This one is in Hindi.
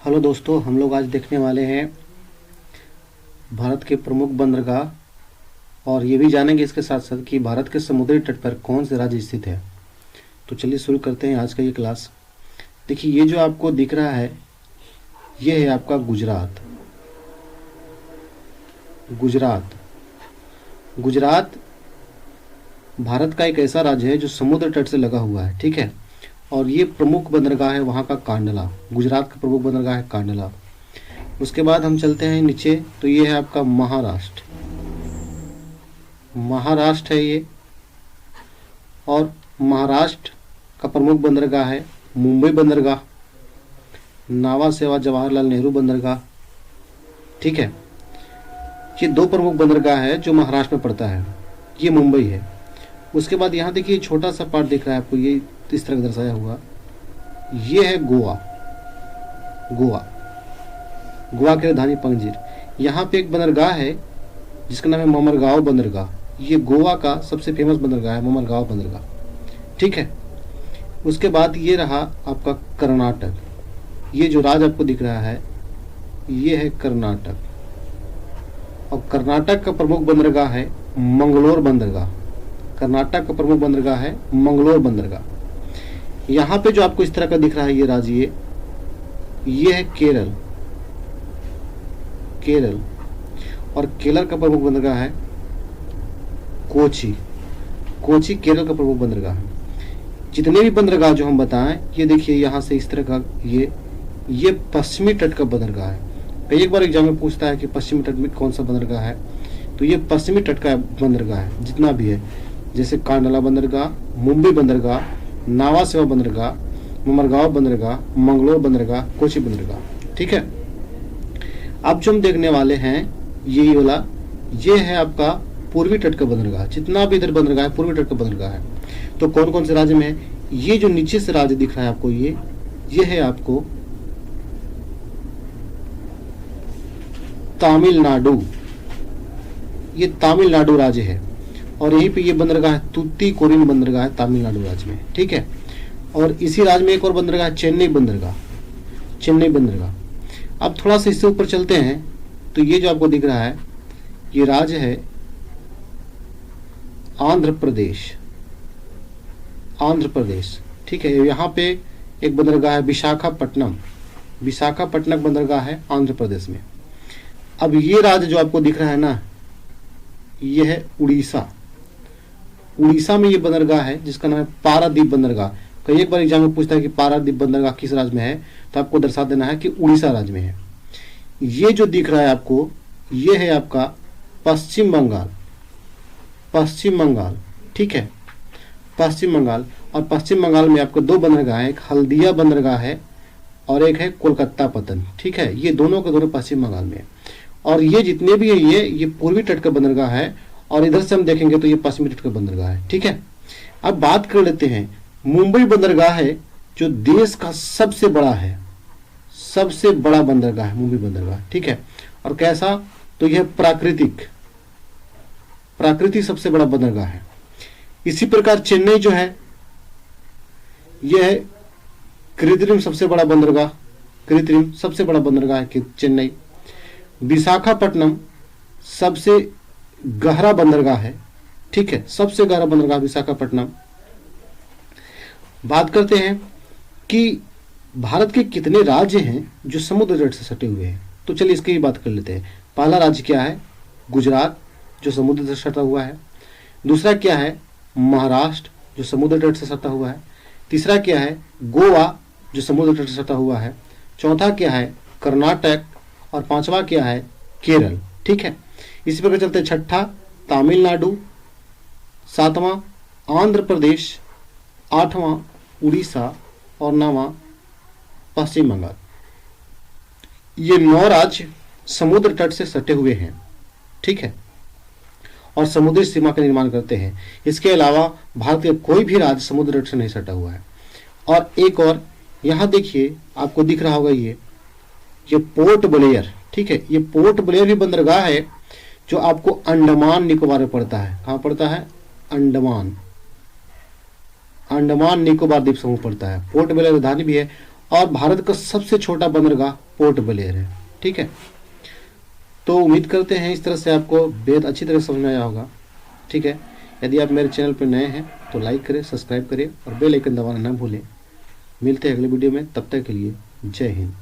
हेलो दोस्तों, हम लोग आज देखने वाले हैं भारत के प्रमुख बंदरगाह और ये भी जानेंगे इसके साथ साथ कि भारत के समुद्री तट पर कौन से राज्य स्थित है। तो चलिए शुरू करते हैं आज का ये क्लास। देखिए, ये जो आपको दिख रहा है ये है आपका गुजरात। गुजरात गुजरात भारत का एक ऐसा राज्य है जो समुद्र तट से लगा हुआ है, ठीक है। और ये प्रमुख बंदरगाह है वहाँ का कांडला। गुजरात का प्रमुख बंदरगाह है कांडला। उसके बाद हम चलते हैं नीचे, तो ये है आपका महाराष्ट्र। महाराष्ट्र है ये, और महाराष्ट्र का प्रमुख बंदरगाह है मुंबई बंदरगाह, नावा सेवा जवाहरलाल नेहरू बंदरगाह, ठीक है। ये दो प्रमुख बंदरगाह है जो महाराष्ट्र में पड़ता है, ये मुंबई है। उसके बाद यहाँ देखिए छोटा सा पार्ट दिख रहा है आपको, ये इस तरह दर्शाया हुआ, ये है गोवा। गोवा गोवा की राजधानी पणजी। यहाँ पे एक बंदरगाह है जिसका नाम है ममरगांव बंदरगाह। ये गोवा का सबसे फेमस बंदरगाह है, ममरगांव बंदरगाह, ठीक है। उसके बाद ये रहा आपका कर्नाटक। ये जो राज्य आपको दिख रहा है ये है कर्नाटक, और कर्नाटक का प्रमुख बंदरगाह है मंगलोर बंदरगाह। कर्नाटक का प्रमुख बंदरगाह है मंगलोर बंदरगाह। यहाँ पे जो आपको इस तरह का दिख रहा है ये राज्य, ये है केरल। केरल और केरल का प्रमुख बंदरगाह है कोची। कोची केरल का प्रमुख बंदरगाह है। जितने भी बंदरगाह जो हम बताएं, ये देखिए यहाँ से इस तरह का ये पश्चिमी तट का बंदरगाह है। कई एक बार एग्जाम में पूछता है कि पश्चिमी तट में कौन सा बंदरगाह है, तो ये पश्चिमी तट का बंदरगाह है जितना भी है, जैसे कांडला बंदरगाह, मुंबई बंदरगाह, नावा सेवा बंदरगाह, ममरगांव बंदरगाह, मंगलोर बंदरगाह, कोची बंदरगाह, ठीक है। अब जो हम देखने वाले हैं ये वाला, ये है आपका पूर्वी तट का बंदरगाह। जितना भी इधर बंदरगाह है पूर्वी तट का बंदरगाह है। तो कौन कौन से राज्य में है? ये जो नीचे से राज्य दिख रहा है आपको, ये है आपको तमिलनाडु। ये तमिलनाडु राज्य है, और यहीं पे ये बंदरगाह है तूतीकोरिन बंदरगाह है तमिलनाडु राज्य में, ठीक है। और इसी राज्य में एक और बंदरगाह है चेन्नई बंदरगाह। चेन्नई बंदरगाह। अब थोड़ा सा इससे ऊपर चलते हैं, तो ये जो आपको दिख रहा है ये राज्य है आंध्र प्रदेश। आंध्र प्रदेश, ठीक है। यहाँ पे एक बंदरगाह है विशाखापट्टनम। विशाखापट्टनम बंदरगाह है आंध्र प्रदेश में। अब ये राज्य जो आपको दिख रहा है ना, ये है उड़ीसा। उड़ीसा में ये बंदरगाह है जिसका नाम है पारादीप बंदरगाह। कई एक बार एग्जाम में पूछता है कि पारादीप बंदरगाह किस राज्य में है, तो आपको दर्शा देना है कि उड़ीसा राज्य में है। ये जो दिख रहा है आपको, ये है आपका पश्चिम बंगाल। पश्चिम बंगाल, ठीक है, पश्चिम बंगाल। और पश्चिम बंगाल में आपको दो बंदरगाह है, एक हल्दिया बंदरगाह है और एक है कोलकाता पतन, ठीक है। ये दोनों के दोनों पश्चिम बंगाल में है। और ये जितने भी है ये पूर्वी तट का बंदरगाह है, और इधर से हम देखेंगे तो ये पश्चिमी तट का बंदरगाह है, ठीक है। अब बात कर लेते हैं, मुंबई बंदरगाह है जो देश का सबसे बड़ा है, सबसे बड़ा बंदरगाह है मुंबई बंदरगाह, ठीक है। और कैसा? तो यह प्राकृतिक सबसे बड़ा बंदरगाह है। इसी प्रकार चेन्नई जो है यह है कृत्रिम सबसे बड़ा बंदरगाह। कृत्रिम सबसे बड़ा बंदरगाह है चेन्नई। विशाखापट्टनम सबसे गहरा बंदरगाह है, ठीक है, सबसे गहरा बंदरगाह विशाखापट्टनम। बात करते हैं कि भारत के कितने राज्य हैं जो समुद्र तट से सटे हुए हैं, तो चलिए इसकी भी बात कर लेते हैं। पहला राज्य क्या है? गुजरात, जो समुद्र तट से सटा हुआ है। दूसरा क्या है? महाराष्ट्र, जो समुद्र तट से सटा हुआ है। तीसरा क्या है? गोवा, जो समुद्र तट से सटा हुआ है। चौथा क्या है? कर्नाटक। और पांचवा क्या है? केरल, ठीक है। इसी प्रकार चलते छठा तमिलनाडु, सातवां आंध्र प्रदेश, आठवां उड़ीसा और नौवां पश्चिम बंगाल। ये 9 राज्य समुद्र तट से सटे हुए हैं, ठीक है, और समुद्री सीमा का निर्माण करते हैं। इसके अलावा भारत के कोई भी राज्य समुद्र तट से नहीं सटा हुआ है। और एक और यहाँ देखिए आपको दिख रहा होगा ये पोर्ट ब्लेयर, ठीक है। ये पोर्ट ब्लेयर भी बंदरगाह है जो आपको अंडमान निकोबार में पड़ता है। कहाँ पड़ता है? अंडमान निकोबार द्वीप समूह पड़ता है। पोर्ट ब्लेयर राजधानी भी है, और भारत का सबसे छोटा बंदरगाह पोर्ट ब्लेयर है। ठीक है, तो उम्मीद करते हैं इस तरह से आपको बेहद अच्छी तरह समझ में आया होगा। ठीक है, यदि आप मेरे चैनल पर नए हैं तो लाइक करें, सब्सक्राइब करें और बेल आइकन दबाना ना भूलें। मिलते हैं अगले वीडियो में, तब तक के लिए जय हिंद।